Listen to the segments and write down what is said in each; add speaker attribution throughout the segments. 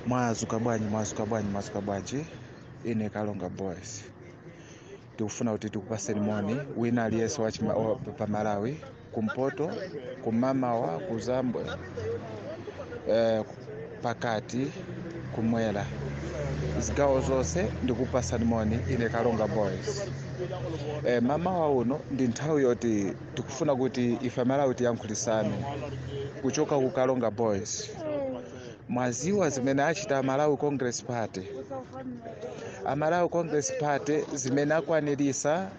Speaker 1: Mwazuka bwanji ine Karonga Boys tikufuna kuti tikupaseni moni wina aliyense pa Malawi kumpoto kumamawa kuzambwe pakati kumwera zigawo zonse ndikupasani moni ine Karonga Boys. Mamawa uno ndi nthawi yoti tikufuna kuti ife Malawi tiyankhulisane kuchoka ku Karonga Boys. Mwaziwa zimene achita Malawi Congress Party. Malawi Congress Party zimene akwanirisa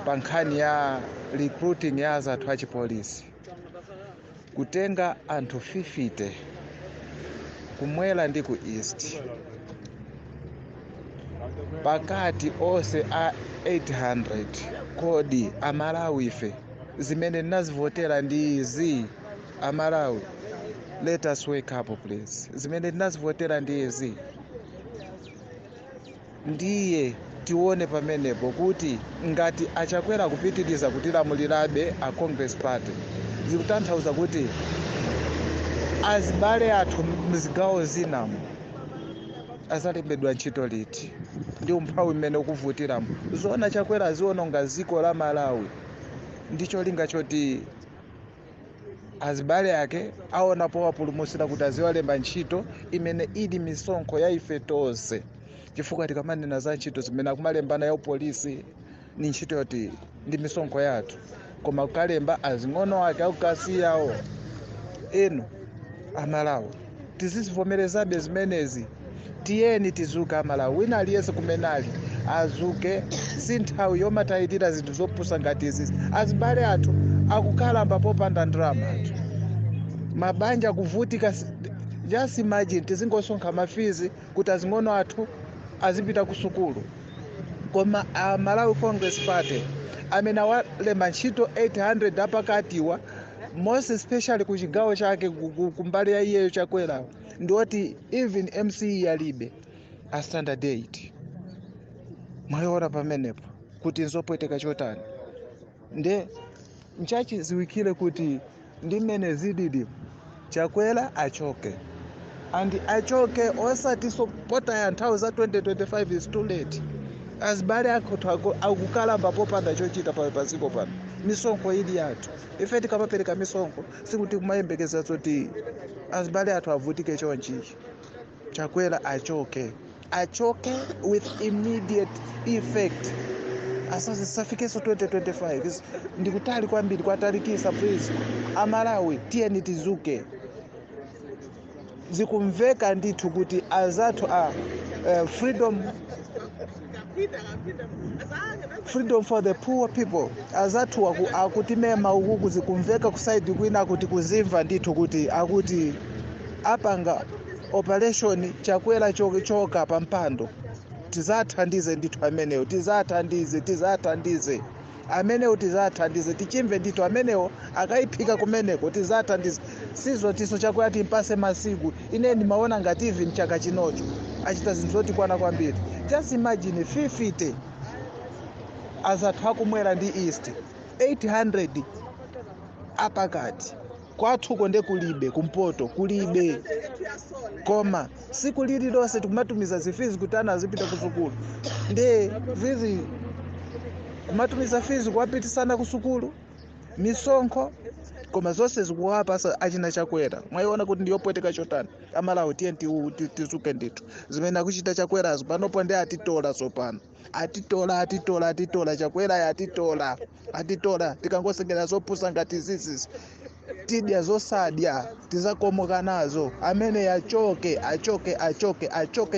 Speaker 1: pa nkhani ya recruiting ya azathu achipolisi, kutenga anthu 50 kumwera ndi ku east, pakati onse a 800 kodi Amalawi ife zimene nazivotera ndi izi. Amalawi, let us wake up please. Zimene nazivotera ndi izi ndiye tione pamenepo kuti ngati achakwera kupitiriza kutilamulirabe a Congress Party, zikutanthauza kuti azibale athu mzigawo zinamu azalembedwa ntchito liti ndi umphawi mmene ukuvutiramo. Zona chakwera ziononga ziko la Malawi, ndicho linga choti azibale ake aona powapulumusira kuti aziwalemba ntchito imene ili misonkho ya ife tonse. Chifukwa tikamanena za ntchito zimene akumalembana ya upolisi ni ntchito yoti ndi misonkho yathu, koma kukalemba azing'ono ake akukasiyawo. Eno Amalawi tizizivomerezabe zimenezi. Tiyeni tizuke Amalawi, wina aliyense kumenali azuke. Si nthawi yomatayitira zinthu zopusa ngati izi. Azibale athu akukalamba popanda ndalama athu, mabanja akuvutika. Just imagine tizingosonkha mafizi kuti azing'ono athu azipita ku sukulu, koma Malawi Congress Party amene awalemba ntchito 800 apakatiwa, most especially ku chigawo chake kumbali ya iyeyo chakwera, ndioti even MC yalibe a standard 8. Mwayiona pamenepo kuti nzopweteka chotani. Nde nchachi ziwikire kuti ndi mmene zididi chakwera achoke, and achoke osati sopota ya nthawi za 2025 is too late. Azibale akukalamba popanda chochita pasiko pano. Misonkho ili yathu ife tikamapereka misonkho sikuti kumayembekeza zoti azibale athu avutike chonchi. Chakwera achoke with immediate effect. Asasifikeso 2025 ndikutali kwambiri kwatalikisa. Please Amalawi, tiyeni tizuke. Zikumveka ndithu kuti azathu freedom for the poor people, azathu akutimema ukuku. Zikumveka kusaidi kwina kuti kuzimva ndithu kuti akuti apanga operation chakwera choka pampando. Tizathandize ndithu amenewo, tizathandize amenewo, tizathandize tichimve ndithu amenewo akayiphika kumeneko. Tizathandize sizo tiso chakwera timpase masiku. Ine ndimaona ngati even chaka chinocho achita zinthu zoti kwana kwambiri. Just imagine 50 azathu akumwera ndi east, 800 apakati. Kwathuko nde kulibe, kumpoto kulibe, koma siku lililonse tikumatumiza zifizi kuti ana azipita ku sukulu. Nde vizi kumatumiza fizi kuwapitisana ku sukulu, misonkho, koma zonse zikuwapa achina chakwera. Mwayiona kuti ndiyopweteka chotani. Amalawi tiyeni tizuke ndithu. Zimene akuchita chakwerazo panopo ndi atitola sopano. Atitola chakwera atitola. Tikangosengera zopusa ngati zizi tidya zosadya tizakomoka nazo. Amene achoke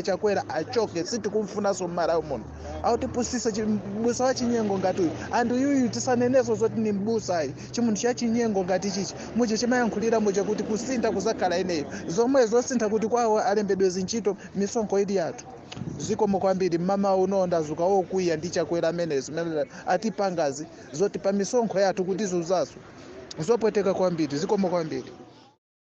Speaker 1: chakwera achoke. Sitikumfunaso Malawi muno autipusisa mbusa wa chinyengo ngati uyu. Andu yuyu tisaneneso zoti ni mbusa chimunthu cha chinyengo ngati chichi. Muje chimayankhulira muje kuti kusintha kuzakhala ineyo. Zomwe zosintha kuti kwawo alembedwe zintchito misonkho ili yathu. Zikomo kwambiri mama uno ndazuka wokwiya ndi chakwera amene zimene atipangazi zoti pa misonkho yathu kuti zuzaso zopweteka kwambiri. Zikomo kwambiri.